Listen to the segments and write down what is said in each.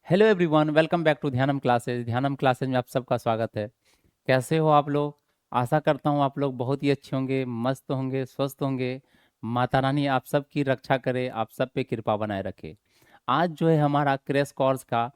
Hello everyone, welcome back to Dhyanam classes. Dhyanam classes में आप सबका स्वागत है। कैसे हो आप लोग? आशा करता हूँ आप लोग बहुत ही अच्छे होंगे, मस्त होंगे, स्वस्थ होंगे। माता रानी आप सबकी रक्षा करे, आप सब पे कृपा बनाए रखे। आज जो है हमारा क्रैश कोर्स का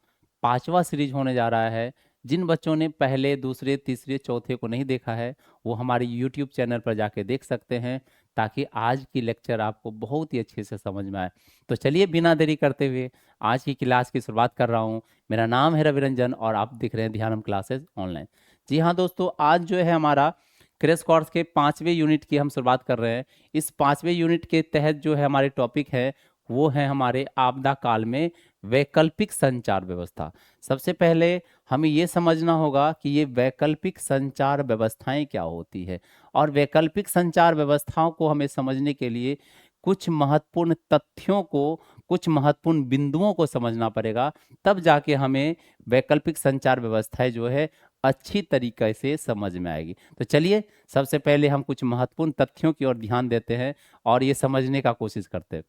5वां सीरीज होने जा रहा है। जिन बच्चों ने पहले, दूसरे, तीसरे, चौथे को नहीं देखा है वो हमारे यूट्यूब चैनल पर जाके देख सकते हैं, ताकि आज की लेक्चर आपको बहुत ही अच्छे से समझ में आए। तो चलिए बिना देरी करते हुए आज की क्लास की शुरुआत कर रहा हूँ। मेरा नाम है रवि रंजन और आप देख रहे हैं ध्यानम क्लासेस ऑनलाइन। जी हाँ दोस्तों, आज जो है हमारा क्रैश कोर्स के 5वें यूनिट की हम शुरुआत कर रहे हैं। इस 5वें यूनिट के तहत जो है हमारे टॉपिक है वो है हमारे आपदा काल में वैकल्पिक संचार व्यवस्था। सबसे पहले हमें ये समझना होगा कि ये वैकल्पिक संचार व्यवस्थाएं क्या होती है, और वैकल्पिक संचार व्यवस्थाओं को हमें समझने के लिए कुछ महत्वपूर्ण तथ्यों को, कुछ महत्वपूर्ण बिंदुओं को समझना पड़ेगा। तब जाके हमें वैकल्पिक संचार व्यवस्थाएं जो है अच्छी तरीके से समझ में आएगी। तो चलिए सबसे पहले हम कुछ महत्वपूर्ण तथ्यों की ओर ध्यान देते हैं और ये समझने का कोशिश करते हैं।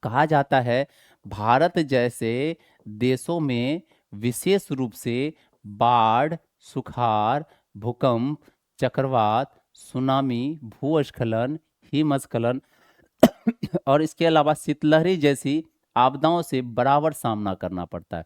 कहा जाता है भारत जैसे देशों में विशेष रूप से बाढ़, सुखाड़, भूकंप, चक्रवात, सुनामी, भूस्खलन, हिमस्खलन और इसके अलावा शीतलहरी जैसी आपदाओं से बराबर सामना करना पड़ता है।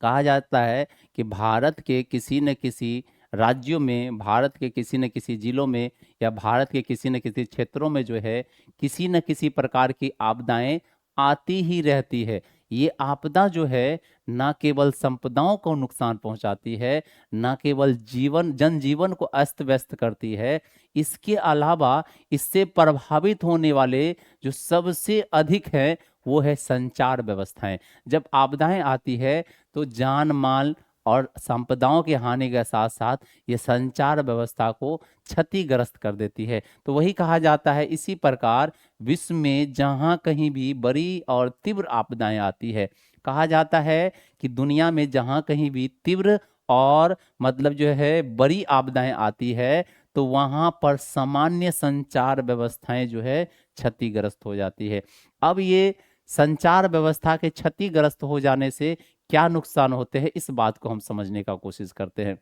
कहा जाता है कि भारत के किसी न किसी राज्यों में, भारत के किसी न किसी जिलों में या भारत के किसी न किसी क्षेत्रों में जो है किसी न किसी प्रकार की आपदाएं आती ही रहती है। ये आपदा जो है ना केवल संपदाओं को नुकसान पहुंचाती है, ना केवल जनजीवन को अस्त व्यस्त करती है, इसके अलावा इससे प्रभावित होने वाले जो सबसे अधिक हैं वो है संचार व्यवस्थाएं। जब आपदाएं आती है तो जान माल और संपदाओं की हानि के साथ साथ ये संचार व्यवस्था को क्षतिग्रस्त कर देती है। तो वही कहा जाता है, इसी प्रकार विश्व में जहां कहीं भी बड़ी और तीव्र आपदाएं आती है, कहा जाता है कि दुनिया में जहां कहीं भी तीव्र और मतलब जो है बड़ी आपदाएं आती है तो वहां पर सामान्य संचार व्यवस्थाएं जो है क्षतिग्रस्त हो जाती है। अब ये संचार व्यवस्था के क्षतिग्रस्त हो जाने से क्या नुकसान होते हैं, इस बात को हम समझने का कोशिश करते हैं।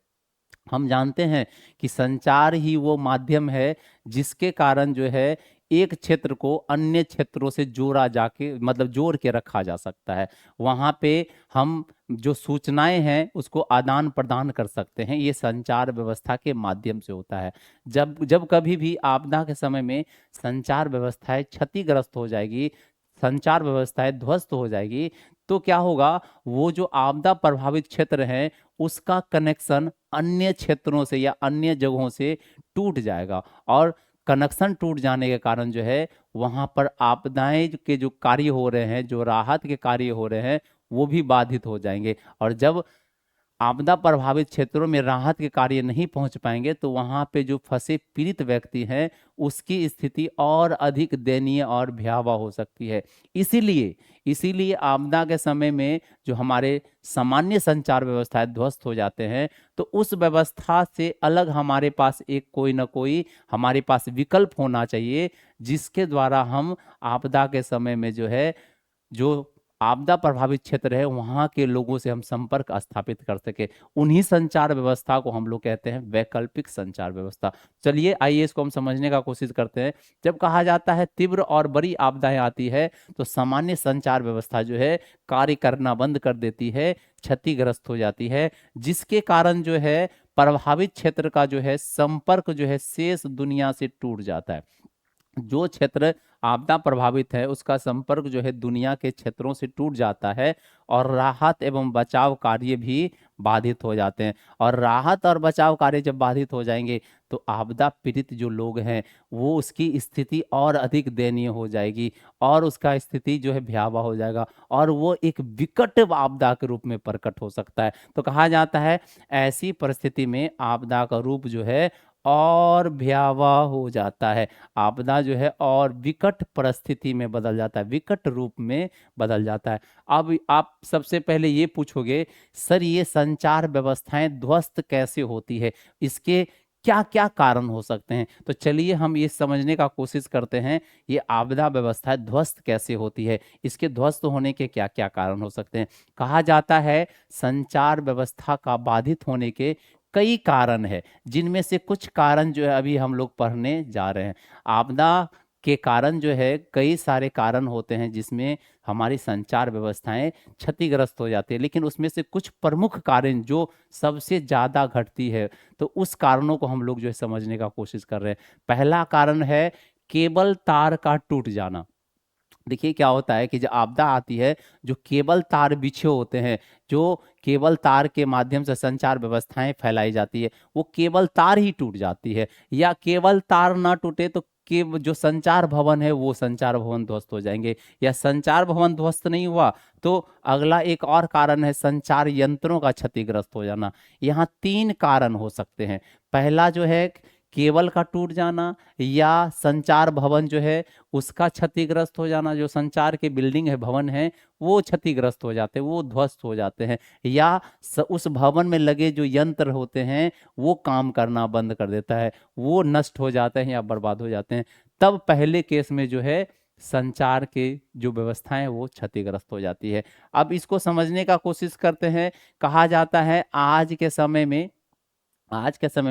हम जानते हैं कि संचार ही वो माध्यम है जिसके कारण जो है एक क्षेत्र को अन्य क्षेत्रों से जोड़ा जाके, मतलब जोड़ के रखा जा सकता है। वहां पे हम जो सूचनाएं हैं उसको आदान प्रदान कर सकते हैं। ये संचार व्यवस्था के माध्यम से होता है। जब जब कभी भी आपदा के समय में संचार व्यवस्थाएं क्षतिग्रस्त हो जाएगी, संचार व्यवस्थाएं ध्वस्त हो जाएगी, तो क्या होगा, वो जो आपदा प्रभावित क्षेत्र है उसका कनेक्शन अन्य क्षेत्रों से या अन्य जगहों से टूट जाएगा। और कनेक्शन टूट जाने के कारण जो है वहां पर आपदाएं के जो कार्य हो रहे हैं, जो राहत के कार्य हो रहे हैं, वो भी बाधित हो जाएंगे। और जब आपदा प्रभावित क्षेत्रों में राहत के कार्य नहीं पहुंच पाएंगे तो वहां पे जो फंसे पीड़ित व्यक्ति हैं उसकी स्थिति और अधिक दयनीय और भयावह हो सकती है। इसीलिए इसीलिए आपदा के समय में जो हमारे सामान्य संचार व्यवस्थाएं ध्वस्त हो जाते हैं, तो उस व्यवस्था से अलग हमारे पास एक कोई ना कोई हमारे पास विकल्प होना चाहिए, जिसके द्वारा हम आपदा के समय में जो है, जो आपदा प्रभावित क्षेत्र है वहां के लोगों से हम संपर्क स्थापित कर सके। उन्हीं संचार व्यवस्था को हम लोग कहते हैं वैकल्पिक संचार व्यवस्था। चलिए आइए इसको हम समझने का कोशिश करते हैं। जब कहा जाता है तीव्र और बड़ी आपदाएं आती है तो सामान्य संचार व्यवस्था जो है कार्य करना बंद कर देती है, क्षतिग्रस्त हो जाती है, जिसके कारण जो है प्रभावित क्षेत्र का जो है संपर्क जो है शेष दुनिया से टूट जाता है। जो क्षेत्र आपदा प्रभावित है उसका संपर्क जो है दुनिया के क्षेत्रों से टूट जाता है, और राहत एवं बचाव कार्य भी बाधित हो जाते हैं। और राहत और बचाव कार्य जब बाधित हो जाएंगे तो आपदा पीड़ित जो लोग हैं वो उसकी स्थिति और अधिक दयनीय हो जाएगी, और उसका स्थिति जो है भयावह हो जाएगा, और वो एक विकट आपदा के रूप में प्रकट हो सकता है। तो कहा जाता है ऐसी परिस्थिति में आपदा का रूप जो है और भयावह हो जाता है। आपदा जो है और विकट परिस्थिति में बदल जाता है, विकट रूप में बदल जाता है। अब आप सबसे पहले ये पूछोगे, सर ये संचार व्यवस्थाएं ध्वस्त कैसे होती है, इसके क्या क्या कारण हो सकते हैं। तो चलिए हम ये समझने का कोशिश करते हैं, ये आपदा व्यवस्था ध्वस्त कैसे होती है, इसके ध्वस्त होने के क्या क्या कारण हो सकते हैं। कहा जाता है संचार व्यवस्था का बाधित होने के कई कारण है, जिनमें से कुछ कारण जो है अभी हम लोग पढ़ने जा रहे हैं। आपदा के कारण जो है कई सारे कारण होते हैं जिसमें हमारी संचार व्यवस्थाएं क्षतिग्रस्त हो जाती है, लेकिन उसमें से कुछ प्रमुख कारण जो सबसे ज्यादा घटती है, तो उस कारणों को हम लोग जो है समझने का कोशिश कर रहे हैं। पहला कारण है केबल तार का टूट जाना। देखिए क्या होता है कि जब आपदा आती है, जो केबल तार बिछे होते हैं, जो केबल तार के माध्यम से संचार व्यवस्थाएं फैलाई जाती है, वो केबल तार ही टूट जाती है। या केबल तार ना टूटे तो के जो संचार भवन है वो संचार भवन ध्वस्त हो जाएंगे। या संचार भवन ध्वस्त नहीं हुआ तो अगला एक और कारण है संचार यंत्रों का क्षतिग्रस्त हो जाना। यहाँ तीन कारण हो सकते हैं। पहला जो है केबल का टूट जाना, या संचार भवन जो है उसका क्षतिग्रस्त हो जाना, जो संचार के बिल्डिंग है, भवन है, वो क्षतिग्रस्त हो जाते हैं, वो ध्वस्त हो जाते हैं। या उस भवन में लगे जो यंत्र होते हैं वो काम करना बंद कर देता है, वो नष्ट हो जाते हैं या बर्बाद हो जाते हैं। तब पहले केस में जो है संचार के जो व्यवस्थाएं हैं, वो क्षतिग्रस्त हो जाती है। अब इसको समझने का कोशिश करते हैं। कहा जाता है आज के समय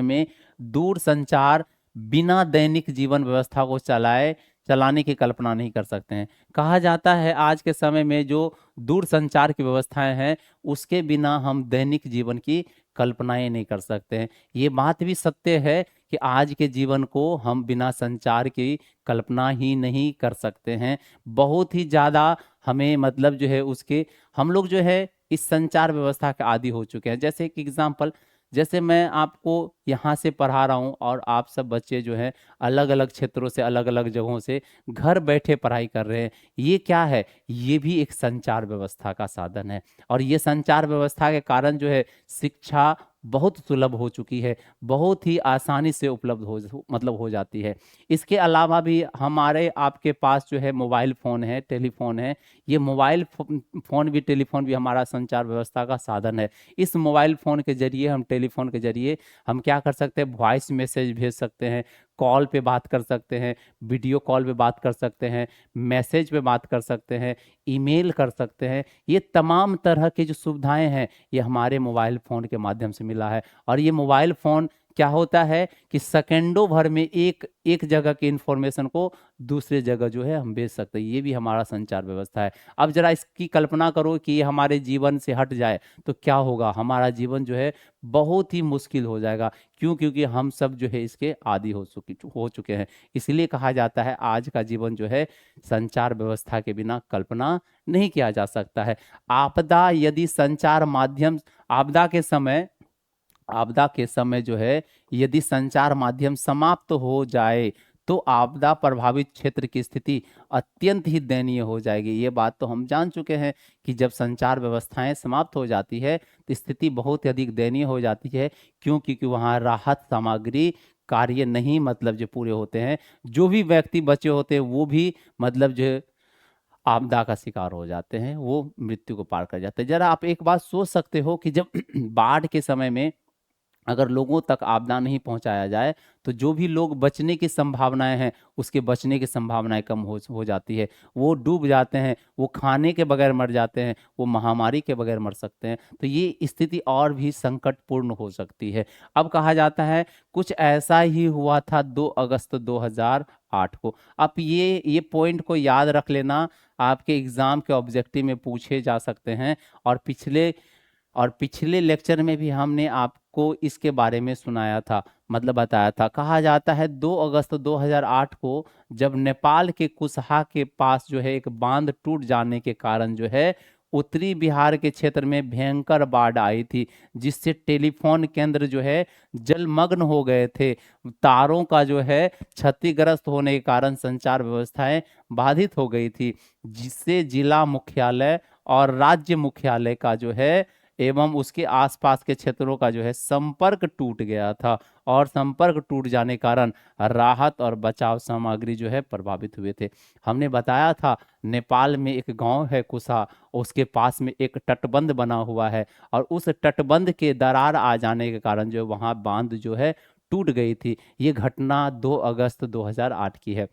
में दूर संचार बिना दैनिक जीवन व्यवस्था को चलाने की कल्पना नहीं कर सकते हैं। कहा जाता है आज के समय में जो दूर संचार की व्यवस्थाएं हैं उसके बिना हम दैनिक जीवन की कल्पनाएं नहीं कर सकते हैं। ये बात भी सत्य है कि आज के जीवन को हम बिना संचार की कल्पना ही नहीं कर सकते हैं। बहुत ही ज़्यादा हमें मतलब जो है उसके हम लोग जो है इस संचार व्यवस्था के आदी हो चुके हैं। जैसे एक एग्जाम्पल, जैसे मैं आपको यहाँ से पढ़ा रहा हूँ और आप सब बच्चे जो हैं अलग अलग क्षेत्रों से, अलग अलग जगहों से घर बैठे पढ़ाई कर रहे हैं। ये क्या है? ये भी एक संचार व्यवस्था का साधन है। और ये संचार व्यवस्था के कारण जो है शिक्षा बहुत सुलभ हो चुकी है, बहुत ही आसानी से उपलब्ध मतलब हो जाती है। इसके अलावा भी हमारे आपके पास जो है मोबाइल फ़ोन है, टेलीफोन है। ये मोबाइल फ़ोन भी, टेलीफोन भी हमारा संचार व्यवस्था का साधन है। इस मोबाइल फ़ोन के जरिए, हम टेलीफोन के जरिए हम क्या कर सकते हैं? वॉइस मैसेज भेज सकते हैं, कॉल पे बात कर सकते हैं, वीडियो कॉल पे बात कर सकते हैं, मैसेज पे बात कर सकते हैं, ईमेल कर सकते हैं। ये तमाम तरह की जो सुविधाएं हैं ये हमारे मोबाइल फ़ोन के माध्यम से मिला है। और ये मोबाइल फ़ोन क्या होता है कि सेकेंडों भर में एक एक जगह की इंफॉर्मेशन को दूसरे जगह जो है हम भेज सकते हैं। ये भी हमारा संचार व्यवस्था है। अब जरा इसकी कल्पना करो कि ये हमारे जीवन से हट जाए तो क्या होगा? हमारा जीवन जो है बहुत ही मुश्किल हो जाएगा। क्यों? क्योंकि हम सब जो है इसके आदी हो चुके हैं। इसलिए कहा जाता है आज का जीवन जो है संचार व्यवस्था के बिना कल्पना नहीं किया जा सकता है। आपदा यदि संचार माध्यम आपदा के समय आपदा के समय जो है यदि संचार माध्यम समाप्त हो जाए तो आपदा प्रभावित क्षेत्र की स्थिति अत्यंत ही दयनीय हो जाएगी। ये बात तो हम जान चुके हैं कि जब संचार व्यवस्थाएं समाप्त हो जाती है तो स्थिति बहुत ही अधिक दयनीय हो जाती है। क्यों? क्योंकि वहाँ राहत सामग्री कार्य नहीं मतलब जो पूरे होते हैं, जो भी व्यक्ति बचे होते हैं वो भी मतलब जो आपदा का शिकार हो जाते हैं, वो मृत्यु को पार कर जाते हैं। जरा आप एक बात सोच सकते हो कि जब बाढ़ के समय में अगर लोगों तक आपदा नहीं पहुंचाया जाए तो जो भी लोग बचने की संभावनाएं हैं उसके बचने की संभावनाएं कम हो जाती है। वो डूब जाते हैं, वो खाने के बगैर मर जाते हैं, वो महामारी के बगैर मर सकते हैं। तो ये स्थिति और भी संकटपूर्ण हो सकती है। अब कहा जाता है कुछ ऐसा ही हुआ था 2 अगस्त 2008 को। अब ये पॉइंट को याद रख लेना, आपके एग्जाम के ऑब्जेक्टिव में पूछे जा सकते हैं। और पिछले लेक्चर में भी हमने आपको इसके बारे में सुनाया था, मतलब बताया था। कहा जाता है 2 अगस्त 2008 को जब नेपाल के कुशहा के पास जो है एक बांध टूट जाने के कारण जो है उत्तरी बिहार के क्षेत्र में भयंकर बाढ़ आई थी, जिससे टेलीफोन केंद्र जो है जलमग्न हो गए थे। तारों का जो है क्षतिग्रस्त होने के कारण संचार व्यवस्थाएं बाधित हो गई थी, जिससे जिला मुख्यालय और राज्य मुख्यालय का जो है एवं उसके आसपास के क्षेत्रों का जो है संपर्क टूट गया था। और संपर्क टूट जाने कारण राहत और बचाव सामग्री जो है प्रभावित हुए थे। हमने बताया था नेपाल में एक गांव है कुसा, उसके पास में एक तटबंध बना हुआ है और उस तटबंध के दरार आ जाने के कारण जो वहां बांध जो है टूट गई थी। ये घटना 2 अगस्त 2008 की है।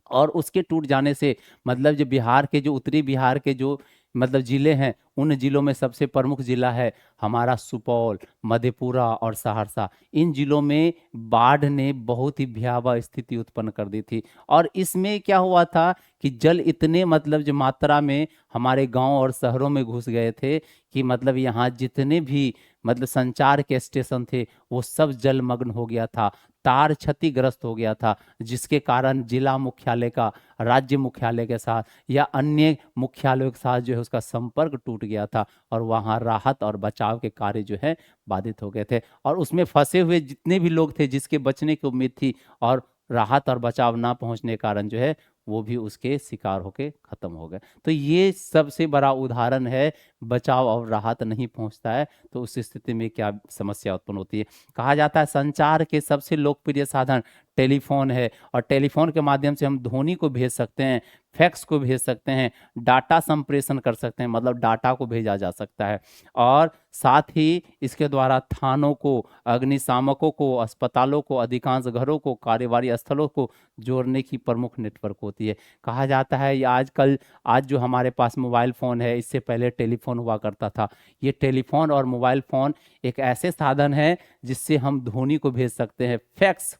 और उसके टूट जाने से मतलब जो बिहार के जो उत्तरी बिहार के जो मतलब जिले हैं, उन जिलों में सबसे प्रमुख जिला है हमारा सुपौल, मधेपुरा और सहरसा। इन जिलों में बाढ़ ने बहुत ही भयावह स्थिति उत्पन्न कर दी थी। और इसमें क्या हुआ था कि जल इतने मतलब जो मात्रा में हमारे गांव और शहरों में घुस गए थे कि मतलब यहाँ जितने भी मतलब संचार के स्टेशन थे वो सब जलमग्न हो गया था, तार क्षतिग्रस्त हो गया था, जिसके कारण जिला मुख्यालय का राज्य मुख्यालय के साथ या अन्य मुख्यालयों के साथ जो है उसका संपर्क टूट गया था और वहाँ राहत और बचाव के कार्य जो है बाधित हो गए थे। और उसमें फंसे हुए जितने भी लोग थे जिसके बचने की उम्मीद थी और राहत और बचाव ना पहुंचने के कारण जो है वो भी उसके शिकार होके खत्म हो गए। तो ये सबसे बड़ा उदाहरण है, बचाव और राहत नहीं पहुंचता है तो उस स्थिति में क्या समस्या उत्पन्न होती है। कहा जाता है संचार के सबसे लोकप्रिय साधन टेलीफोन है, और टेलीफोन के माध्यम से हम ध्वनि को भेज सकते हैं, फैक्स को भेज सकते हैं, डाटा संप्रेषण कर सकते हैं, मतलब डाटा को भेजा जा सकता है। और साथ ही इसके द्वारा थानों को, अग्निशामकों को, अस्पतालों को, अधिकांश घरों को, कारोबारी स्थलों को जोड़ने की प्रमुख नेटवर्क होती है। कहा जाता है ये आजकल आज जो हमारे पास मोबाइल फ़ोन है, इससे पहले टेलीफोन हुआ करता था। ये टेलीफोन और मोबाइल फ़ोन एक ऐसे साधन है जिससे हम ध्वनि को भेज सकते हैं। फैक्स,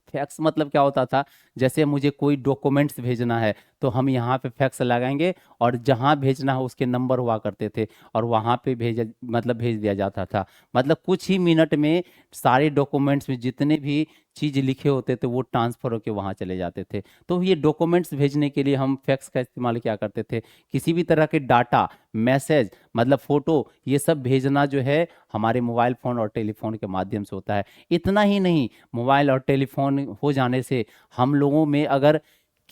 फैक्स मतलब क्या होता था, जैसे मुझे कोई डॉक्यूमेंट्स भेजना है तो हम यहाँ पे फैक्स लगाएंगे और जहाँ भेजना हो उसके नंबर हुआ करते थे और वहाँ पे भेज दिया जाता था। मतलब कुछ ही मिनट में सारे डॉक्यूमेंट्स में जितने भी चीज़ लिखे होते थे वो ट्रांसफ़र होकर वहाँ चले जाते थे। तो ये डॉक्यूमेंट्स भेजने के लिए हम फैक्स का इस्तेमाल क्या करते थे। किसी भी तरह के डाटा, मैसेज, मतलब फ़ोटो, ये सब भेजना जो है हमारे मोबाइल फ़ोन और टेलीफोन के माध्यम से होता है। इतना ही नहीं, मोबाइल और टेलीफोन हो जाने से हम लोगों में अगर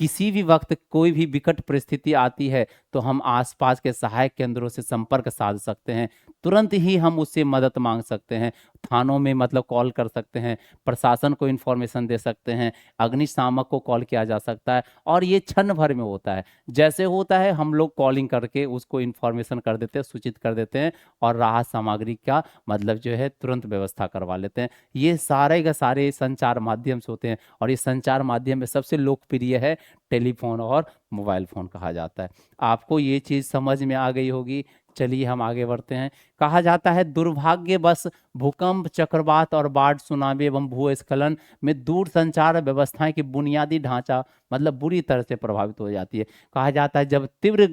किसी भी वक्त कोई भी विकट परिस्थिति आती है तो हम आसपास के सहायक केंद्रों से संपर्क साध सकते हैं, तुरंत ही हम उससे मदद मांग सकते हैं। थानों में मतलब कॉल कर सकते हैं, प्रशासन को इन्फॉर्मेशन दे सकते हैं, अग्निशामक को कॉल किया जा सकता है और ये क्षण भर में होता है। जैसे होता है हम लोग कॉलिंग करके उसको इन्फॉर्मेशन कर देते हैं, सूचित कर देते हैं और राहत सामग्री का मतलब जो है तुरंत व्यवस्था करवा लेते हैं। ये सारे के सारे संचार माध्यम से होते हैं और ये संचार माध्यम में सबसे लोकप्रिय है टेलीफोन और मोबाइल फ़ोन कहा जाता है। आपको ये चीज़ समझ में आ गई होगी। चलिए हम आगे बढ़ते हैं। कहा जाता है दुर्भाग्यवश भूकंप, चक्रवात और बाढ़, सुनामी एवं भूस्खलन में दूर संचार व्यवस्थाएं की बुनियादी ढांचा मतलब बुरी तरह से प्रभावित हो जाती है। कहा जाता है जब तीव्र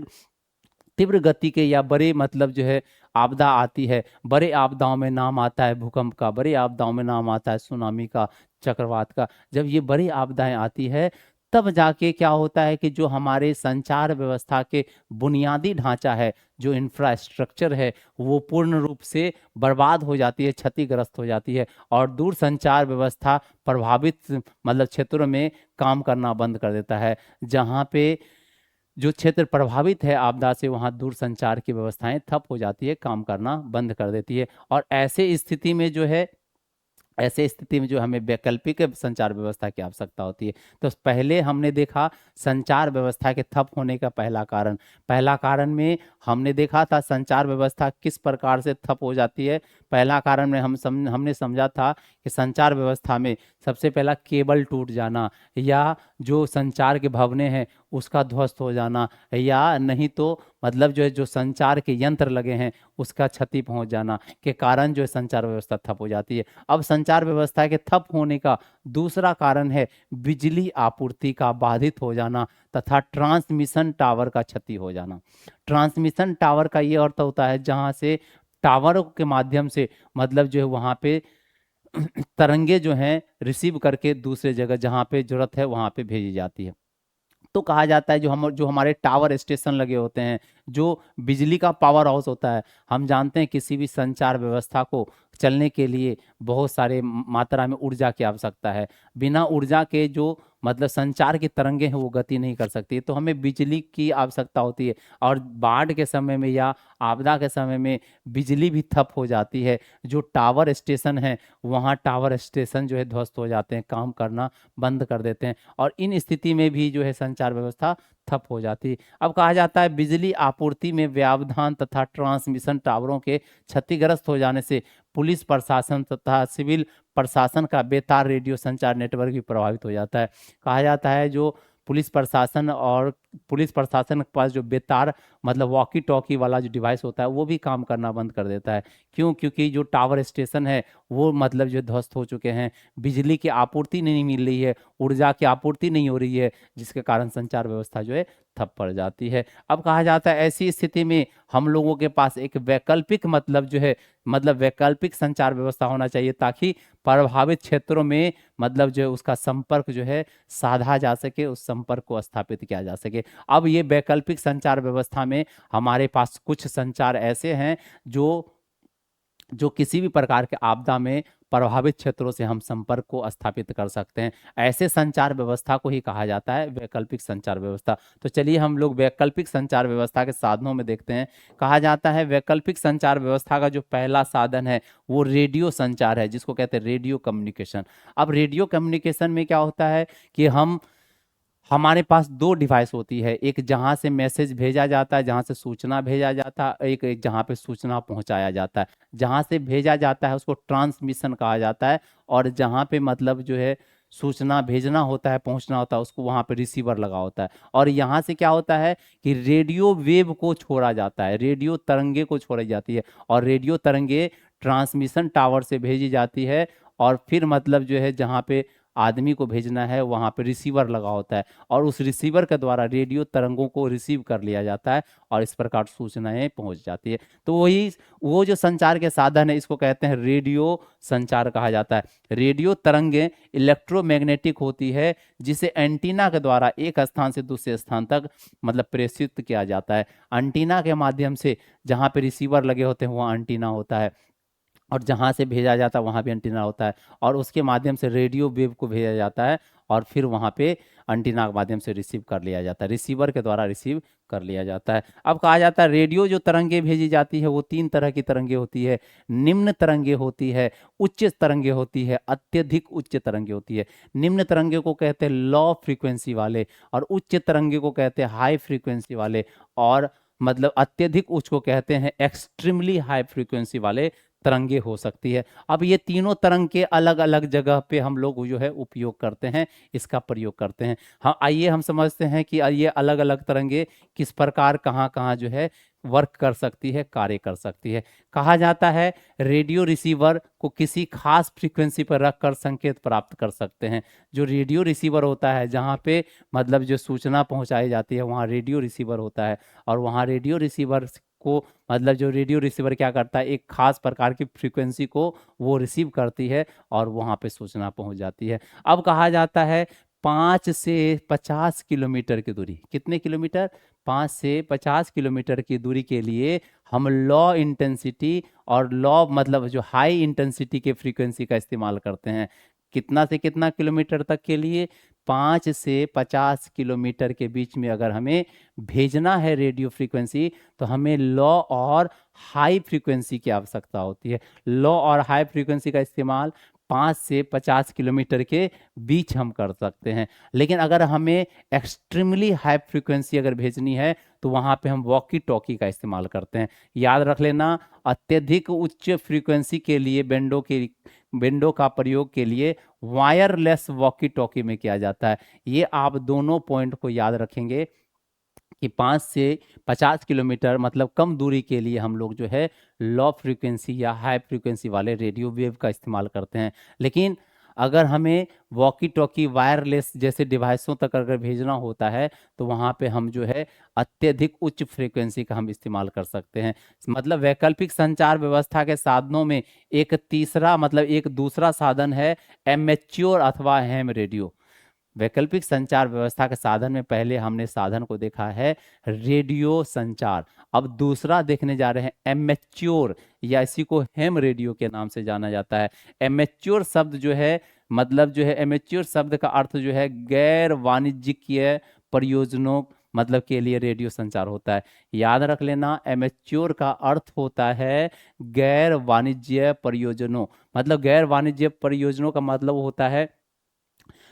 तीव्र गति के या बड़े मतलब जो है आपदा आती है, बड़े आपदाओं में नाम आता है भूकंप का, बड़े आपदाओं में नाम आता है सुनामी का, चक्रवात का। जब ये बड़ी आपदाएं आती है तब जाके क्या होता है कि जो हमारे संचार व्यवस्था के बुनियादी ढांचा है, जो इंफ्रास्ट्रक्चर है, वो पूर्ण रूप से बर्बाद हो जाती है, क्षतिग्रस्त हो जाती है और दूर संचार व्यवस्था प्रभावित मतलब क्षेत्रों में काम करना बंद कर देता है। जहाँ पे जो क्षेत्र प्रभावित है आपदा से, वहाँ दूर संचार की व्यवस्थाएं ठप हो जाती है, काम करना बंद कर देती है। और ऐसे स्थिति में जो हमें वैकल्पिक संचार व्यवस्था की आवश्यकता होती है। तो पहले हमने देखा संचार व्यवस्था के ठप होने का पहला कारण में हमने देखा था संचार व्यवस्था किस प्रकार से ठप हो जाती है। पहला कारण में हमने समझा था कि संचार व्यवस्था में सबसे पहला केबल टूट जाना, या जो संचार के भवने हैं उसका ध्वस्त हो जाना, या नहीं तो मतलब जो है जो संचार के यंत्र लगे हैं उसका क्षति पहुंच जाना के कारण जो है संचार व्यवस्था ठप हो जाती है। अब संचार व्यवस्था के ठप होने का दूसरा कारण है बिजली आपूर्ति का बाधित हो जाना तथा ट्रांसमिशन टावर का क्षति हो जाना। ट्रांसमिशन टावर का ये अर्थ होता है जहां से टावरों के माध्यम से मतलब जो है वहां पे तरंगे जो हैं रिसीव करके दूसरे जगह जहां पे जरूरत है वहां पे भेजी जाती है। तो कहा जाता है जो हमारे टावर स्टेशन लगे होते हैं, जो बिजली का पावर हाउस होता है, हम जानते हैं किसी भी संचार व्यवस्था को चलने के लिए बहुत सारे मात्रा में ऊर्जा की आवश्यकता है। बिना ऊर्जा के जो मतलब संचार की तरंगे हैं वो गति नहीं कर सकती, तो हमें बिजली की आवश्यकता होती है। और बाढ़ के समय में या आपदा के समय में बिजली भी ठप हो जाती है। जो टावर स्टेशन है वहाँ टावर स्टेशन जो है ध्वस्त हो जाते हैं, काम करना बंद कर देते हैं और इन स्थिति में भी जो है संचार व्यवस्था ठप हो जाती है। अब कहा जाता है बिजली आपूर्ति में व्यवधान तथा ट्रांसमिशन टावरों के क्षतिग्रस्त हो जाने से पुलिस प्रशासन तथा सिविल प्रशासन का बेतार रेडियो संचार नेटवर्क भी प्रभावित हो जाता है। कहा जाता है जो पुलिस प्रशासन के पास जो बेतार मतलब वॉकी टॉकी वाला जो डिवाइस होता है वो भी काम करना बंद कर देता है। क्यों? क्योंकि जो टावर स्टेशन है वो मतलब जो ध्वस्त हो चुके हैं, बिजली की आपूर्ति नहीं मिल रही है, ऊर्जा की आपूर्ति नहीं हो रही है, जिसके कारण संचार व्यवस्था जो है ठप पड़ जाती है। अब कहा जाता है ऐसी स्थिति में हम लोगों के पास एक वैकल्पिक मतलब जो है मतलब वैकल्पिक संचार व्यवस्था होना चाहिए, ताकि प्रभावित क्षेत्रों में मतलब जो है उसका संपर्क जो है साधा जा सके, उस संपर्क को स्थापित किया जा सके। अब ये वैकल्पिक संचार व्यवस्था में हमारे पास कुछ संचार ऐसे हैं जो जो किसी भी प्रकार के आपदा में प्रभावित क्षेत्रों से हम संपर्क को स्थापित कर सकते हैं। ऐसे संचार व्यवस्था को ही कहा जाता है वैकल्पिक संचार व्यवस्था। तो चलिए हम लोग वैकल्पिक संचार व्यवस्था के साधनों में देखते हैं। कहा जाता है वैकल्पिक संचार व्यवस्था का जो पहला साधन है वो रेडियो संचार है, जिसको कहते हैं रेडियो कम्युनिकेशन। अब रेडियो कम्युनिकेशन में क्या होता है कि हमारे पास दो डिवाइस होती है, एक जहां से मैसेज भेजा जाता है, जहां से सूचना भेजा जाता है, एक जहां पे सूचना पहुंचाया जाता है। जहां से भेजा जाता है उसको ट्रांसमिशन कहा जाता है, और जहां पे मतलब जो है सूचना भेजना होता है, पहुंचना होता है, उसको वहां पे रिसीवर लगा होता है। और यहाँ से क्या होता है कि रेडियो वेव को छोड़ा जाता है, रेडियो तरंगे को छोड़ी जाती है, और रेडियो तरंगे ट्रांसमिशन टावर से भेजी जाती है, और फिर मतलब जो है जहाँ पे आदमी को भेजना है वहां पे रिसीवर लगा होता है, और उस रिसीवर के द्वारा रेडियो तरंगों को रिसीव कर लिया जाता है, और इस प्रकार सूचनाएं पहुंच जाती है। तो वो जो संचार के साधन है इसको कहते हैं रेडियो संचार कहा जाता है। रेडियो तरंगें इलेक्ट्रोमैग्नेटिक होती है, जिसे एंटीना के द्वारा एक स्थान से दूसरे स्थान तक मतलब प्रेषित किया जाता है। एंटीना के माध्यम से जहाँ पे रिसीवर लगे होते हैं वहाँ एंटीना होता है, और जहाँ से भेजा जाता है वहाँ भी एंटीना होता है, और उसके माध्यम से रेडियो वेव को भेजा जाता है, और फिर वहाँ पे एंटीना के माध्यम से रिसीव कर लिया जाता है, रिसीवर के द्वारा रिसीव कर लिया जाता है। अब कहा जाता है रेडियो जो तरंगे भेजी जाती है वो तीन तरह की तरंगे होती है। निम्न तरंगे होती है, उच्च तरंगे होती है, अत्यधिक उच्च तरंगे होती है। निम्न तरंगे को कहते हैं लो फ्रीक्वेंसी वाले, और उच्च तरंगे को कहते हैं हाई फ्रीक्वेंसी वाले, और मतलब अत्यधिक उच्च को कहते हैं एक्सट्रीमली हाई फ्रीक्वेंसी वाले तरंगे हो सकती है। अब ये तीनों तरंग के अलग अलग जगह पे हम लोग जो है उपयोग करते हैं, इसका प्रयोग करते हैं। हाँ, आइए हम समझते हैं कि ये अलग अलग तरंगे किस प्रकार कहाँ कहाँ जो है वर्क कर सकती है, कार्य कर सकती है। कहा जाता है रेडियो रिसीवर को किसी खास फ्रीक्वेंसी पर रखकर संकेत प्राप्त कर सकते हैं। जो रेडियो रिसीवर होता है जहाँ पे मतलब जो सूचना पहुंचाई जाती है वहाँ रेडियो रिसीवर होता है, और वहाँ रेडियो रिसीवर को मतलब जो रेडियो रिसीवर क्या करता है एक खास प्रकार की फ्रीक्वेंसी को वो रिसीव करती है, और वहाँ पे सूचना पहुँच जाती है। अब कहा जाता है 5 से 50 किलोमीटर की दूरी, कितने किलोमीटर? 5 से 50 किलोमीटर की दूरी के लिए हम लो इंटेंसिटी और लो मतलब जो हाई इंटेंसिटी के फ्रीक्वेंसी का इस्तेमाल करते हैं। कितना से कितना किलोमीटर तक के लिए? 5 से 50 किलोमीटर के बीच में अगर हमें भेजना है रेडियो फ्रीक्वेंसी, तो हमें लो और हाई फ्रीक्वेंसी की आवश्यकता होती है। लो और हाई फ्रीक्वेंसी का इस्तेमाल 5 से 50 किलोमीटर के बीच हम कर सकते हैं। लेकिन अगर हमें एक्सट्रीमली हाई फ्रीक्वेंसी अगर भेजनी है तो वहाँ पे हम वॉकी टॉकी का इस्तेमाल करते हैं। याद रख लेना, अत्यधिक उच्च फ्रीक्वेंसी के लिए बेंडो का प्रयोग के लिए वायरलेस वॉकी टॉकी में किया जाता है। ये आप दोनों पॉइंट को याद रखेंगे कि 5 से 50 किलोमीटर मतलब कम दूरी के लिए हम लोग जो है लो फ्रीक्वेंसी या हाई फ्रीक्वेंसी वाले रेडियो वेव का इस्तेमाल करते हैं। लेकिन अगर हमें वॉकी टॉकी वायरलेस जैसे डिवाइसों तक अगर भेजना होता है तो वहाँ पे हम जो है अत्यधिक उच्च फ्रीक्वेंसी का हम इस्तेमाल कर सकते हैं। मतलब वैकल्पिक संचार व्यवस्था के साधनों में एक दूसरा साधन है एमेच्योर अथवा हैम रेडियो। वैकल्पिक संचार व्यवस्था के साधन में पहले हमने साधन को देखा है रेडियो संचार, अब दूसरा देखने जा रहे हैं एमेच्योर, या इसी को हेम रेडियो के नाम से जाना जाता है। एमेच्योर शब्द जो है मतलब जो है एमेच्योर शब्द का अर्थ जो है गैर वाणिज्यिक प्रयोजनों मतलब के लिए रेडियो संचार होता है। याद रख लेना, एमेच्योर का अर्थ होता है गैर वाणिज्य प्रयोजनों, मतलब गैर वाणिज्य प्रयोजनों का मतलब होता है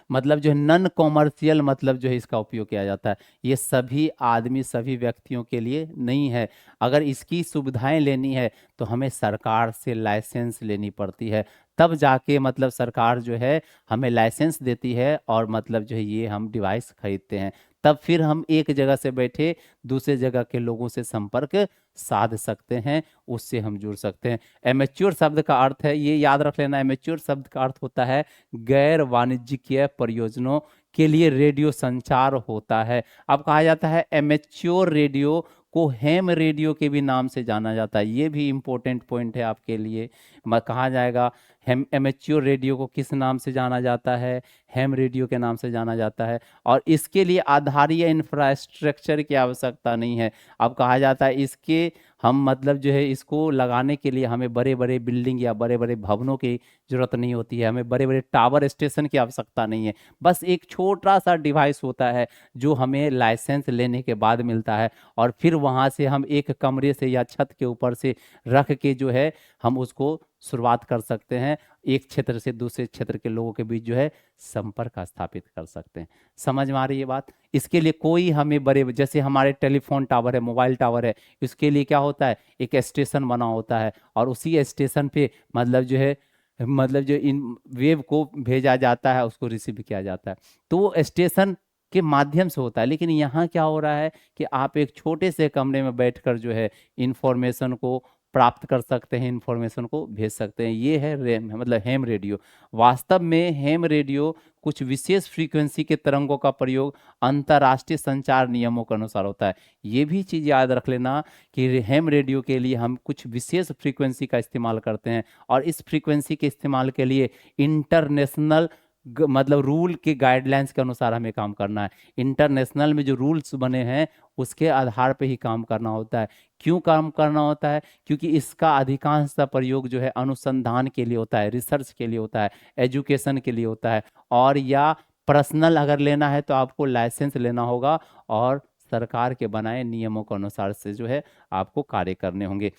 मतलब जो है नॉन कॉमर्शियल मतलब जो है इसका उपयोग किया जाता है। ये सभी आदमी सभी व्यक्तियों के लिए नहीं है। अगर इसकी सुविधाएं लेनी है तो हमें सरकार से लाइसेंस लेनी पड़ती है, तब जाके मतलब सरकार जो है हमें लाइसेंस देती है और मतलब जो है ये हम डिवाइस खरीदते हैं। तब फिर हम एक जगह से बैठे दूसरे जगह के लोगों से संपर्क साध सकते हैं, उससे हम जुड़ सकते हैं। एमेच्योर शब्द का अर्थ है, ये याद रख लेना, एमेच्योर शब्द का अर्थ होता है गैर वाणिज्यिक प्रयोजनों के लिए रेडियो संचार होता है। अब कहा जाता है एमेच्योर रेडियो को हैम रेडियो के भी नाम से जाना जाता है। ये भी इंपॉर्टेंट पॉइंट है आपके लिए। कहा जाएगा हैम एमेच्योर रेडियो को किस नाम से जाना जाता है, हैम रेडियो के नाम से जाना जाता है। और इसके लिए आधारीय इंफ्रास्ट्रक्चर की आवश्यकता नहीं है। अब कहा जाता है इसके हम मतलब जो है इसको लगाने के लिए हमें बड़े बड़े बिल्डिंग या बड़े बड़े भवनों की जरूरत नहीं होती है, हमें बड़े बड़े टावर स्टेशन की आवश्यकता नहीं है। बस एक छोटा सा डिवाइस होता है जो हमें लाइसेंस लेने के बाद मिलता है, और फिर वहाँ से हम एक कमरे से या छत के ऊपर से रख के जो है हम उसको शुरुआत कर सकते हैं, एक क्षेत्र से दूसरे क्षेत्र के लोगों के बीच जो है संपर्क स्थापित कर सकते हैं। समझ में आ रही है बात? इसके लिए कोई हमें बड़े, जैसे हमारे टेलीफोन टावर है, मोबाइल टावर है, इसके लिए क्या होता है एक स्टेशन बना होता है, और उसी स्टेशन पे मतलब जो है मतलब जो इन वेव को भेजा जाता है उसको रिसीव किया जाता है, तो वो स्टेशन के माध्यम से होता है। लेकिन यहाँ क्या हो रहा है कि आप एक छोटे से कमरे में बैठकर जो है इंफॉर्मेशन को प्राप्त कर सकते हैं, इंफॉर्मेशन को भेज सकते हैं। ये है रैम, मतलब हैम रेडियो। वास्तव में हैम रेडियो कुछ विशेष फ्रीक्वेंसी के तरंगों का प्रयोग अंतर्राष्ट्रीय संचार नियमों के अनुसार होता है। ये भी चीज़ याद रख लेना कि हैम रेडियो के लिए हम कुछ विशेष फ्रीक्वेंसी का इस्तेमाल करते हैं, और इस फ्रीक्वेंसी के इस्तेमाल के लिए इंटरनेशनल मतलब रूल के गाइडलाइंस के अनुसार हमें काम करना है। इंटरनेशनल में जो रूल्स बने हैं उसके आधार पे ही काम करना होता है। क्यों काम करना होता है? क्योंकि इसका अधिकांशतः प्रयोग जो है अनुसंधान के लिए होता है, रिसर्च के लिए होता है, एजुकेशन के लिए होता है, और या पर्सनल अगर लेना है तो आपको लाइसेंस लेना होगा और सरकार के बनाए नियमों के अनुसार से जो है आपको कार्य करने होंगे।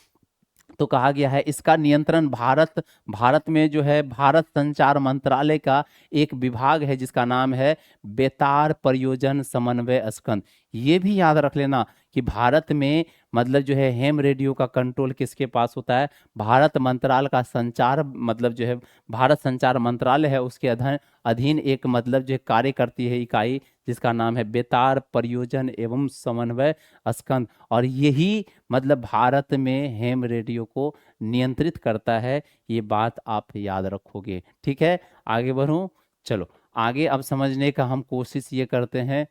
तो कहा गया है इसका नियंत्रण भारत भारत में जो है भारत संचार मंत्रालय का एक विभाग है जिसका नाम है बेतार परियोजन समन्वय स्कंद। ये भी याद रख लेना कि भारत में मतलब जो है हैम रेडियो का कंट्रोल किसके पास होता है? भारत मंत्रालय का संचार मतलब जो है भारत संचार मंत्रालय है, उसके अधीन एक मतलब जो है कार्य करती है इकाई जिसका नाम है बेतार परियोजन एवं समन्वय स्कंद। और यही मतलब भारत में हैम रेडियो को नियंत्रित करता है। ये बात आप याद रखोगे, ठीक है? आगे बढ़ूं, चलो आगे अब समझने का हम कोशिश ये करते हैं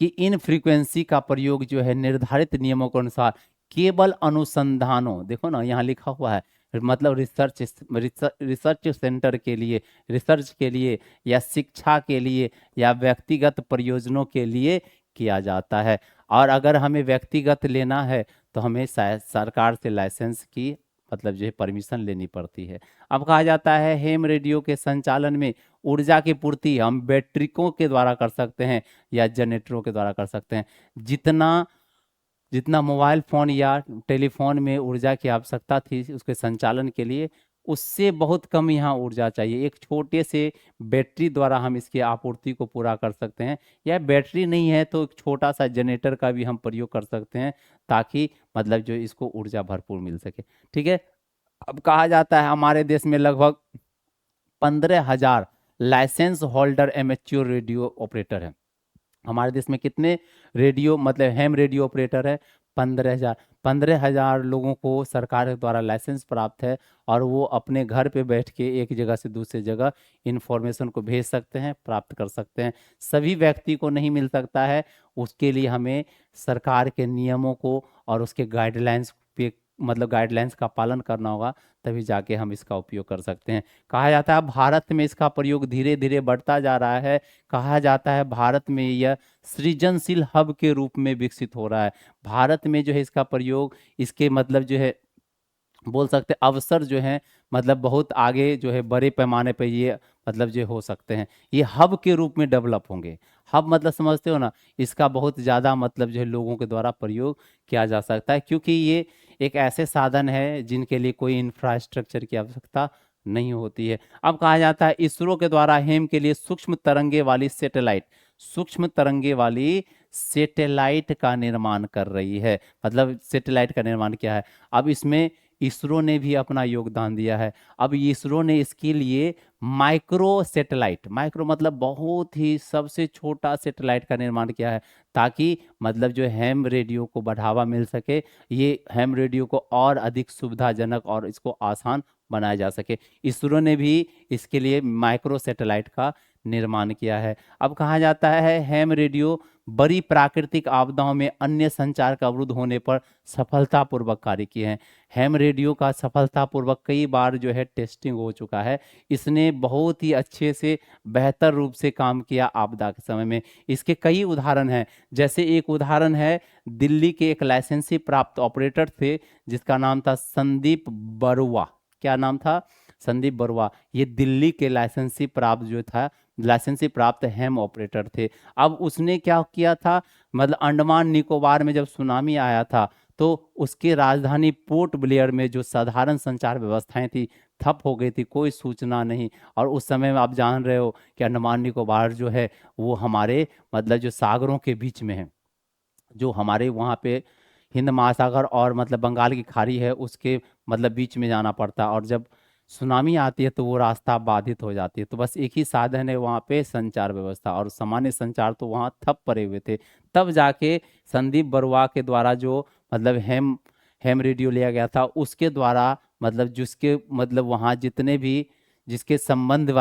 कि इन फ्रीक्वेंसी का प्रयोग जो है निर्धारित नियमों के अनुसार केवल अनुसंधानों, देखो ना यहाँ लिखा हुआ है मतलब रिसर्च सेंटर के लिए, रिसर्च के लिए या शिक्षा के लिए या व्यक्तिगत प्रयोजनों के लिए किया जाता है। और अगर हमें व्यक्तिगत लेना है तो हमें शायद सरकार से लाइसेंस की मतलब जो है परमिशन लेनी पड़ती है। अब कहा जाता है हेम रेडियो के संचालन में ऊर्जा की पूर्ति हम बैटरिकों के द्वारा कर सकते हैं या जनरेटरों के द्वारा कर सकते हैं। जितना जितना मोबाइल फोन या टेलीफोन में ऊर्जा की आवश्यकता थी उसके संचालन के लिए, उससे बहुत कम यहाँ ऊर्जा चाहिए। एक छोटे से बैटरी द्वारा हम इसकी आपूर्ति को पूरा कर सकते हैं, या बैटरी नहीं है तो एक छोटा सा जनरेटर का भी हम प्रयोग कर सकते हैं ताकि मतलब जो इसको ऊर्जा भरपूर मिल सके, ठीक है? अब कहा जाता है हमारे देश में लगभग 15,000 licence holder amateur radio operator है। हमारे देश में कितने रेडियो मतलब हैम रेडियो ऑपरेटर है? 15,000। 15,000 लोगों को सरकार के द्वारा लाइसेंस प्राप्त है, और वो अपने घर पे बैठ के एक जगह से दूसरी जगह इंफॉर्मेशन को भेज सकते हैं, प्राप्त कर सकते हैं। सभी व्यक्ति को नहीं मिल सकता है, उसके लिए हमें सरकार के नियमों को और उसके गाइडलाइंस पे मतलब गाइडलाइंस का पालन करना होगा, तभी जाके हम इसका उपयोग कर सकते हैं। कहा जाता है भारत में इसका प्रयोग धीरे धीरे बढ़ता जा रहा है। कहा जाता है भारत में यह सृजनशील हब के रूप में विकसित हो रहा है। भारत में जो है इसका प्रयोग इसके मतलब जो है बोल सकते हैं अवसर जो है मतलब बहुत आगे जो है बड़े पैमाने पे ये मतलब जो हो सकते हैं, ये हब के रूप में डेवलप होंगे। हब मतलब समझते हो ना, इसका बहुत ज़्यादा मतलब जो है लोगों के द्वारा प्रयोग किया जा सकता है, क्योंकि ये एक ऐसे साधन है जिनके लिए कोई इंफ्रास्ट्रक्चर की आवश्यकता नहीं होती है। अब कहा जाता है इसरो के द्वारा हेम के लिए सूक्ष्म तरंगे वाली सैटेलाइट का निर्माण कर रही है। मतलब सैटेलाइट का निर्माण किया है। अब इसमें इसरो ने भी अपना योगदान दिया है। अब इसरो ने इसके लिए माइक्रो मतलब बहुत ही सबसे छोटा सैटेलाइट का निर्माण किया है, ताकि मतलब जो हैम रेडियो को बढ़ावा मिल सके, ये हैम रेडियो को और अधिक सुविधाजनक और इसको आसान बनाया जा सके। इसरो ने भी इसके लिए माइक्रो सैटेलाइट का निर्माण किया है। अब कहा जाता है हैम रेडियो बड़ी प्राकृतिक आपदाओं में अन्य संचार का अवरुद्ध होने पर सफलतापूर्वक कार्य किए हैं। हैम रेडियो का सफलतापूर्वक कई बार जो है टेस्टिंग हो चुका है। इसने बहुत ही अच्छे से बेहतर रूप से काम किया आपदा के समय में। इसके कई उदाहरण हैं। जैसे एक उदाहरण है, दिल्ली के एक लाइसेंसी प्राप्त ऑपरेटर थे जिसका नाम था संदीप बरुआ। क्या नाम था? संदीप बरुआ। ये दिल्ली के लाइसेंसी प्राप्त हैम ऑपरेटर थे। अब उसने क्या किया था, मतलब अंडमान निकोबार में जब सुनामी आया था तो उसकी राजधानी पोर्ट ब्लेयर में जो साधारण संचार व्यवस्थाएं थी ठप हो गई थी, कोई सूचना नहीं। और उस समय में आप जान रहे हो कि अंडमान निकोबार जो है वो हमारे मतलब जो सागरों के बीच में है, जो हमारे वहाँ पे हिंद महासागर और मतलब बंगाल की खाड़ी है उसके मतलब बीच में जाना पड़ता है। और जब सुनामी आती है तो वो रास्ता बाधित हो जाती है। तो बस एक ही साधन है वहाँ पे, संचार व्यवस्था, और सामान्य संचार तो वहाँ ठप पड़े हुए थे। तब जाके संदीप बरुआ के द्वारा जो मतलब हेम हेम रेडियो लिया गया था, उसके द्वारा मतलब जिसके मतलब वहाँ जितने भी जिसके संबंध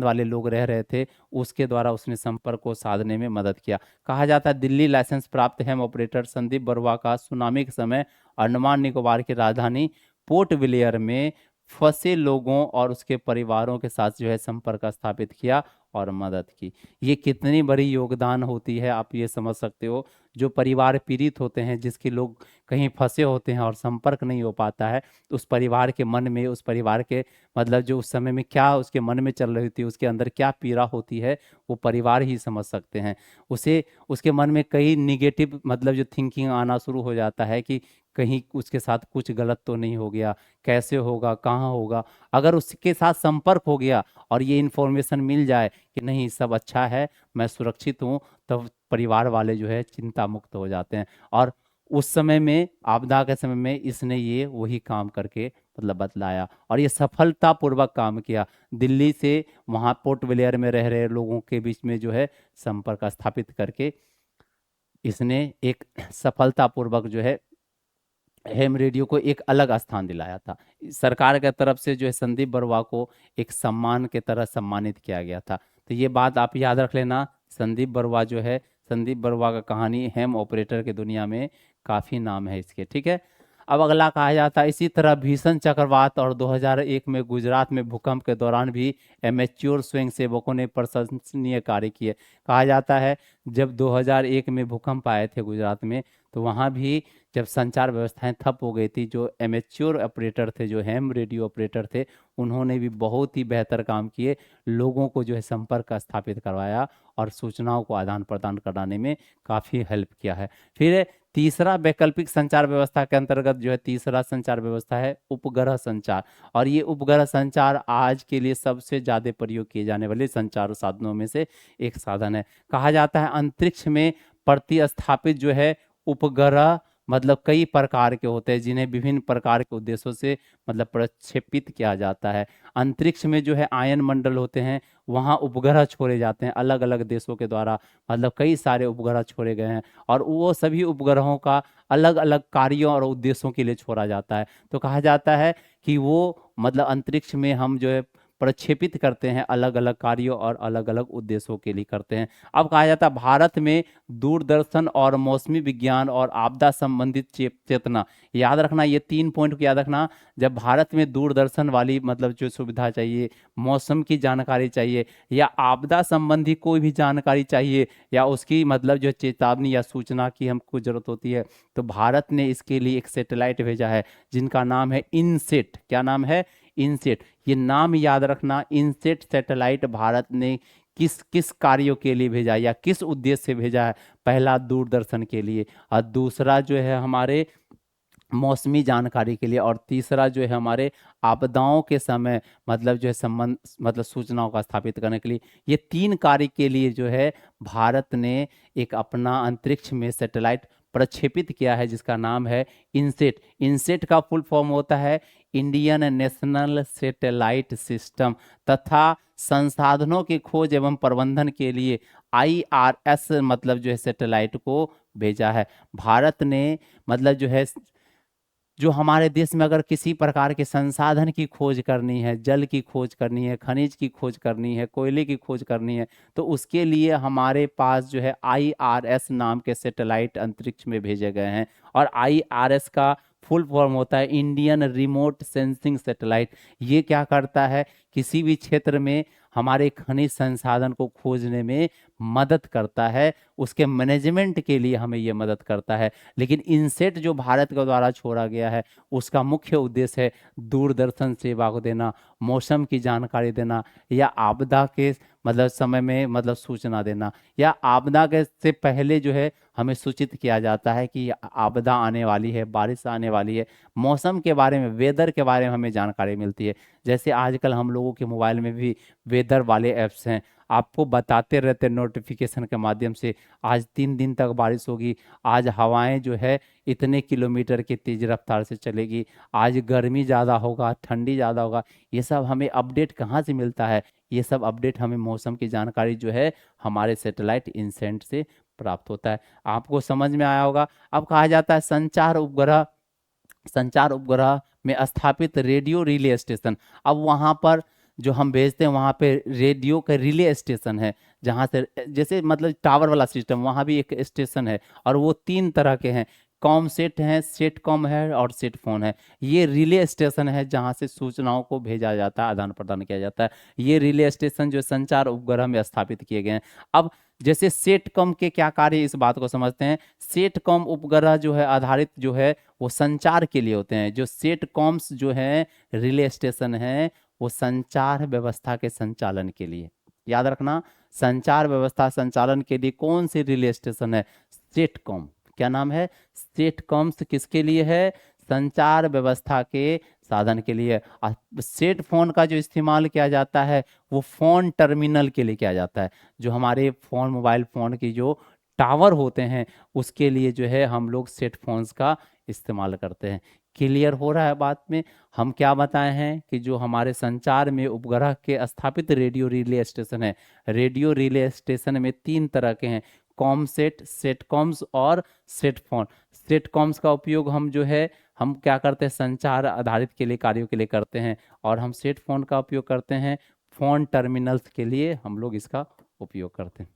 वाले लोग रह रहे थे, उसके द्वारा उसने संपर्क को साधने में मदद किया। कहा जाता है दिल्ली लाइसेंस प्राप्त हेम ऑपरेटर संदीप बरुआ का सुनामी के समय अंडमान निकोबार की राजधानी पोर्ट ब्लेयर में फंसे लोगों और उसके परिवारों के साथ जो है संपर्क स्थापित किया और मदद की। ये कितनी बड़ी योगदान होती है, आप ये समझ सकते हो। जो परिवार पीड़ित होते हैं, जिसके लोग कहीं फंसे होते हैं और संपर्क नहीं हो पाता है, तो उस परिवार के मन में, उस परिवार के मतलब जो उस समय में क्या उसके मन में चल रही थी, उसके अंदर क्या पीड़ा होती है, वो परिवार ही समझ सकते हैं। उसे उसके मन में कई निगेटिव मतलब जो थिंकिंग आना शुरू हो जाता है कि कहीं उसके साथ कुछ गलत तो नहीं हो गया, कैसे होगा, कहाँ होगा। अगर उसके साथ संपर्क हो गया और ये इन्फॉर्मेशन मिल जाए कि नहीं सब अच्छा है, मैं सुरक्षित हूँ, तब परिवार वाले जो है चिंता मुक्त हो जाते हैं। और उस समय में, आपदा के समय में, इसने ये वही काम करके मतलब बतलाया और ये सफलतापूर्वक काम किया। दिल्ली से वहाँ पोर्ट ब्लेयर में रह रहे लोगों के बीच में जो है संपर्क स्थापित करके इसने एक सफलतापूर्वक जो है हेम रेडियो को एक अलग स्थान दिलाया था। सरकार की तरफ से जो है संदीप बरुआ को एक सम्मान के तरह सम्मानित किया गया था। तो ये बात आप याद रख लेना। संदीप बरुआ जो है, संदीप बरुआ का कहानी हेम ऑपरेटर की दुनिया में काफ़ी नाम है इसके, ठीक है। अब अगला कहा जाता है इसी तरह भीषण चक्रवात और 2001 में गुजरात में भूकंप के दौरान भी एमेच्योर स्वयंसेवकों ने प्रशंसनीय कार्य किए। कहा जाता है जब 2001 में भूकंप आए थे गुजरात में, तो वहाँ भी जब संचार व्यवस्थाएं ठप हो गई थी, जो एमेच्योर ऑपरेटर थे, जो हैम रेडियो ऑपरेटर थे, उन्होंने भी बहुत ही बेहतर काम किए, लोगों को जो है संपर्क स्थापित करवाया और सूचनाओं को आदान प्रदान कराने में काफ़ी हेल्प किया है। फिर तीसरा वैकल्पिक संचार व्यवस्था के अंतर्गत जो है तीसरा संचार व्यवस्था है उपग्रह संचार। और ये उपग्रह संचार आज के लिए सबसे ज़्यादा प्रयोग किए जाने वाले संचार साधनों में से एक साधन है। कहा जाता है अंतरिक्ष में प्रतिस्थापित जो है उपग्रह मतलब कई प्रकार के होते हैं, जिन्हें विभिन्न प्रकार के उद्देश्यों से मतलब प्रक्षेपित किया जाता है। अंतरिक्ष में जो है आयन मंडल होते हैं, वहाँ उपग्रह छोड़े जाते हैं अलग अलग देशों के द्वारा, मतलब कई सारे उपग्रह छोड़े गए हैं और वो सभी उपग्रहों का अलग अलग कार्यों और उद्देश्यों के लिए छोड़ा जाता है। तो कहा जाता है कि वो मतलब अंतरिक्ष में हम जो है प्रक्षेपित करते हैं, अलग अलग कार्यों और अलग अलग उद्देश्यों के लिए करते हैं। अब कहा जाता है भारत में दूरदर्शन और मौसमी विज्ञान और आपदा संबंधित चेतना, याद रखना ये 3 पॉइंट को याद रखना। जब भारत में दूरदर्शन वाली मतलब जो सुविधा चाहिए, मौसम की जानकारी चाहिए या आपदा संबंधी कोई भी जानकारी चाहिए या उसकी मतलब जो चेतावनी या सूचना की हमको जरूरत होती है, तो भारत ने इसके लिए एक सैटेलाइट भेजा है जिनका नाम है इनसेट। क्या नाम है? इनसेट। ये नाम याद रखना, इनसेट सैटेलाइट भारत ने किस किस कार्यों के लिए भेजा या किस उद्देश्य से भेजा है। पहला दूरदर्शन के लिए और दूसरा जो है हमारे मौसमी जानकारी के लिए, और तीसरा जो है हमारे आपदाओं के समय मतलब जो है संबंध मतलब सूचनाओं का स्थापित करने के लिए। ये 3 कार्य के लिए जो है भारत ने एक अपना अंतरिक्ष में सैटेलाइट प्रक्षेपित किया है, जिसका नाम है इनसेट। इनसेट का फुल फॉर्म होता है इंडियन नेशनल सैटेलाइट सिस्टम, तथा संसाधनों की खोज एवं प्रबंधन के लिए IRS मतलब जो है सैटेलाइट को भेजा है। भारत ने मतलब जो है जो हमारे देश में अगर किसी प्रकार के संसाधन की खोज करनी है, जल की खोज करनी है, खनिज की खोज करनी है, कोयले की खोज करनी है, तो उसके लिए हमारे पास जो है IRS नाम के सैटेलाइट अंतरिक्ष में भेजे गए हैं। और IRS का फुल फॉर्म होता है इंडियन रिमोट सेंसिंग सैटेलाइट। ये क्या करता है, किसी भी क्षेत्र में हमारे खनिज संसाधन को खोजने में मदद करता है, उसके मैनेजमेंट के लिए हमें ये मदद करता है। लेकिन इनसेट जो भारत के द्वारा छोड़ा गया है, उसका मुख्य उद्देश्य है दूरदर्शन सेवा को देना, मौसम की जानकारी देना, या आपदा के मतलब समय में मतलब सूचना देना, या आपदा के से पहले जो है हमें सूचित किया जाता है कि आपदा आने वाली है, बारिश आने वाली है, मौसम के बारे में, वेदर के बारे में हमें जानकारी मिलती है। जैसे आजकल हम लोगों के मोबाइल में भी वेदर वाले ऐप्स हैं, आपको बताते रहते हैं नोटिफिकेशन के माध्यम से, आज 3 दिन तक बारिश होगी, आज हवाएं जो है इतने किलोमीटर की तेज रफ्तार से चलेगी, आज गर्मी ज़्यादा होगा, ठंडी ज़्यादा होगा। ये सब हमें अपडेट कहाँ से मिलता है? ये सब अपडेट हमें मौसम की जानकारी जो है हमारे सैटेलाइट इनसेंट से प्राप्त होता है। आपको समझ में आया होगा। अब कहा जाता है संचार उपग्रह में स्थापित रेडियो रिले स्टेशन। अब वहाँ पर जो हम भेजते हैं वहाँ पे रेडियो का रिले स्टेशन है, जहाँ से जैसे मतलब टावर वाला सिस्टम, वहाँ भी एक स्टेशन है, और वो 3 तरह के हैं, कॉम सेट हैं, सेट कॉम है, और सेट फोन है। ये रिले स्टेशन है जहाँ से सूचनाओं को भेजा जाता है, आदान प्रदान किया जाता है। ये रिले स्टेशन जो संचार उपग्रह में स्थापित किए गए हैं। अब जैसे सेटकॉम के क्या कार्य, इस बात को समझते हैं। सेटकॉम उपग्रह जो है आधारित जो है वो संचार के लिए होते हैं। जो सेटकॉम्स जो है रिले स्टेशन है, वो संचार व्यवस्था के संचालन के लिए, याद रखना, संचार व्यवस्था संचालन के लिए कौन सी रिले स्टेशन है? सेटकॉम। क्या नाम है? सेटकॉम्स किसके लिए है? संचार व्यवस्था के साधन के लिए। सेट फोन का जो इस्तेमाल किया जाता है वो फोन टर्मिनल के लिए किया जाता है। जो हमारे फोन, मोबाइल फोन की जो टावर होते हैं, उसके लिए जो है हम लोग सेट फोन्स का इस्तेमाल करते हैं। क्लियर हो रहा है बात में? हम क्या बताए हैं कि जो हमारे संचार में उपग्रह के स्थापित रेडियो रिले स्टेशन है, रेडियो रिले स्टेशन में 3 तरह के हैं, कॉमसेट, सेटकॉम्स और सेटफोन। सेटकॉम्स का उपयोग हम जो है हम क्या करते हैं, संचार आधारित के लिए कार्यों के लिए करते हैं, और हम सेटफोन का उपयोग करते हैं फोन टर्मिनल्स के लिए, हम लोग इसका उपयोग करते हैं।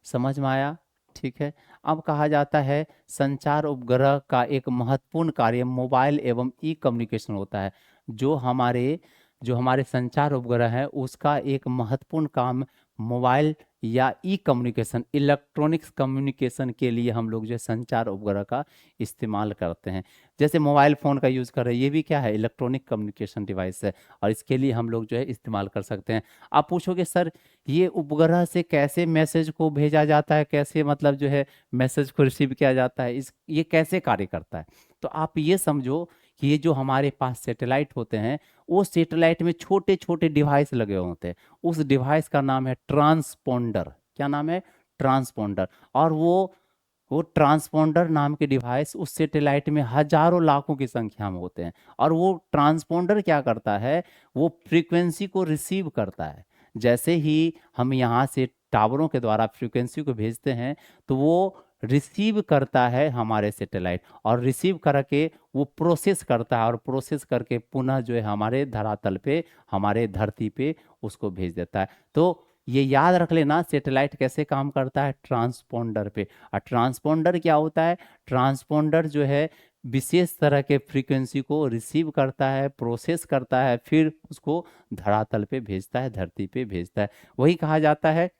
समझ में आया? ठीक है। अब कहा जाता है संचार उपग्रह का एक महत्वपूर्ण कार्य मोबाइल एवं ई कम्युनिकेशन होता है। जो हमारे जो हमारे संचार उपग्रह है उसका एक महत्वपूर्ण काम मोबाइल या ई कम्युनिकेशन, इलेक्ट्रॉनिक्स कम्युनिकेशन के लिए हम लोग जो है संचार उपग्रह का इस्तेमाल करते हैं। जैसे मोबाइल फ़ोन का यूज़ कर रहे हैं, ये भी क्या है, इलेक्ट्रॉनिक कम्युनिकेशन डिवाइस है, और इसके लिए हम लोग जो है इस्तेमाल कर सकते हैं। आप पूछोगे सर ये उपग्रह से कैसे मैसेज को भेजा जाता है, कैसे मतलब जो है मैसेज को रिसीव किया जाता है, इस ये कैसे कार्य करता है? तो आप ये समझो कि ये जो हमारे पास सैटेलाइट होते हैं, वो सैटेलाइट में छोटे छोटे डिवाइस लगे हुए होते हैं। उस डिवाइस का नाम है ट्रांसपोंडर। क्या नाम है? ट्रांसपोंडर। और वो ट्रांसपोंडर नाम के डिवाइस उस सैटेलाइट में हजारों लाखों की संख्या में होते हैं। और वो ट्रांसपोंडर क्या करता है, वो फ्रीक्वेंसी को रिसीव करता है। जैसे ही हम यहाँ से टावरों के द्वारा फ्रीक्वेंसी को भेजते हैं, तो वो रिसीव करता है हमारे सैटेलाइट, और रिसीव करके वो प्रोसेस करता है, और प्रोसेस करके पुनः जो है हमारे धरातल पे, हमारे धरती पे उसको भेज देता है। तो ये याद रख लेना सैटेलाइट कैसे काम करता है, ट्रांसपोंडर पे। और ट्रांसपोंडर क्या होता है? ट्रांसपोंडर जो है विशेष तरह के फ्रीक्वेंसी को रिसीव करता है, प्रोसेस करता है, फिर उसको धरातल पे भेजता है, धरती पे भेजता है। वही कहा जाता है,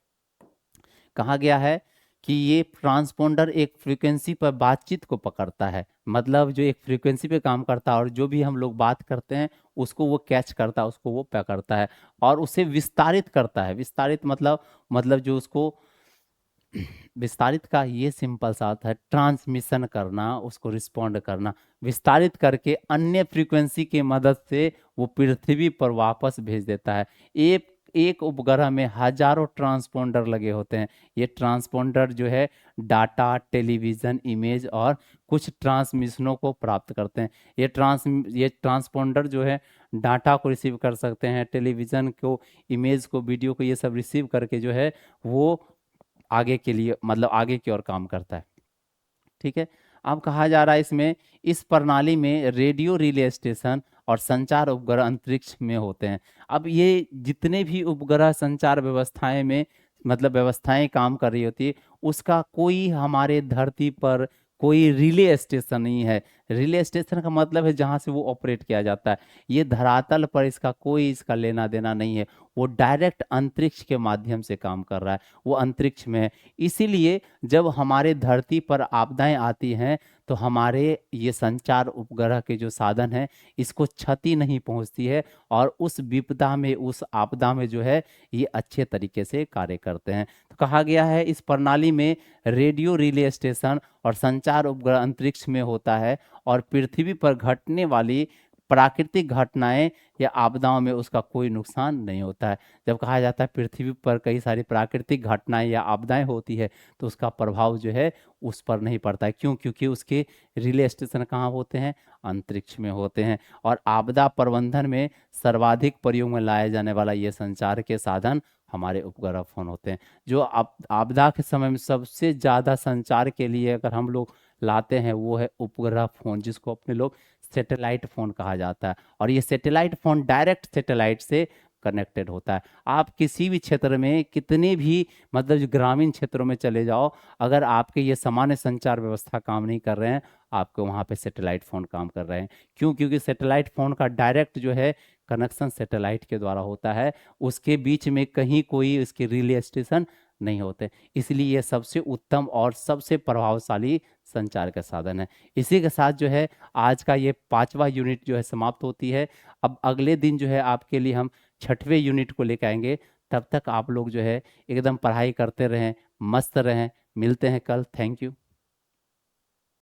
कहा गया है कि ये ट्रांसपोंडर एक फ्रीक्वेंसी पर बातचीत को पकड़ता है, मतलब जो एक फ्रीक्वेंसी पे काम करता है, और जो भी हम लोग बात करते हैं उसको वो कैच करता है, उसको वो पकड़ता है, और उसे विस्तारित करता है। विस्तारित मतलब जो उसको विस्तारित का ये सिंपल सा अर्थ है ट्रांसमिशन करना, उसको रिस्पॉन्ड करना, विस्तारित करके अन्य फ्रीक्वेंसी की मदद से वो पृथ्वी पर वापस भेज देता है। एक एक उपग्रह में हजारों ट्रांसपोंडर लगे होते हैं। ये ट्रांसपोंडर जो है डाटा, टेलीविजन, इमेज और कुछ ट्रांसमिशनों को प्राप्त करते हैं। ये ट्रांसपोंडर जो है डाटा को रिसीव कर सकते हैं, टेलीविज़न को, इमेज को, वीडियो को, ये सब रिसीव करके जो है वो आगे के लिए मतलब आगे की ओर काम करता है। ठीक है। अब कहा जा रहा है इसमें, इस प्रणाली में रेडियो रिले स्टेशन और संचार उपग्रह अंतरिक्ष में होते हैं। अब ये जितने भी उपग्रह संचार व्यवस्थाएं में मतलब व्यवस्थाएं काम कर रही होती है, उसका कोई हमारे धरती पर कोई रिले स्टेशन नहीं है। रिले स्टेशन का मतलब है जहां से वो ऑपरेट किया जाता है। ये धरातल पर इसका लेना देना नहीं है। वो डायरेक्ट अंतरिक्ष के माध्यम से काम कर रहा है, वो अंतरिक्ष में है। इसीलिए जब हमारे धरती पर आपदाएं आती हैं तो हमारे ये संचार उपग्रह के जो साधन हैं इसको क्षति नहीं पहुंचती है, और उस विपदा में, उस आपदा में जो है ये अच्छे तरीके से कार्य करते हैं। तो कहा गया है इस प्रणाली में रेडियो रिले स्टेशन और संचार उपग्रह अंतरिक्ष में होता है, और पृथ्वी पर घटने वाली प्राकृतिक घटनाएं या आपदाओं में उसका कोई नुकसान नहीं होता है। जब कहा जाता है पृथ्वी पर कई सारी प्राकृतिक घटनाएं या आपदाएं होती है तो उसका प्रभाव जो है उस पर नहीं पड़ता है। क्यों? क्योंकि उसके रिले स्टेशन कहाँ होते हैं? अंतरिक्ष में होते हैं। और आपदा प्रबंधन में सर्वाधिक प्रयोग में लाया जाने वाला ये संचार के साधन हमारे उपग्रह फोन होते हैं। जो आपदा के समय में सबसे ज़्यादा संचार के लिए अगर हम लोग लाते हैं वो है उपग्रह फोन, जिसको अपने लोग सैटेलाइट फ़ोन कहा जाता है। और ये सैटेलाइट फ़ोन डायरेक्ट सैटेलाइट से कनेक्टेड होता है। आप किसी भी क्षेत्र में कितने भी मतलब जो ग्रामीण क्षेत्रों में चले जाओ, अगर आपके ये सामान्य संचार व्यवस्था काम नहीं कर रहे हैं, आपके वहाँ पे सैटेलाइट फ़ोन काम कर रहे हैं। क्यों? क्योंकि सैटेलाइट फ़ोन का डायरेक्ट जो है कनेक्शन सैटेलाइट के द्वारा होता है, उसके बीच में कहीं कोई इसके रिले स्टेशन नहीं होते। इसलिए ये सबसे उत्तम और सबसे प्रभावशाली संचार का साधन है। इसी के साथ जो है आज का ये 5वां यूनिट जो है समाप्त होती है। अब अगले दिन जो है आपके लिए हम 6वें यूनिट को लेकर आएंगे। तब तक आप लोग जो है एकदम पढ़ाई करते रहें, मस्त रहें। मिलते हैं कल। Thank you.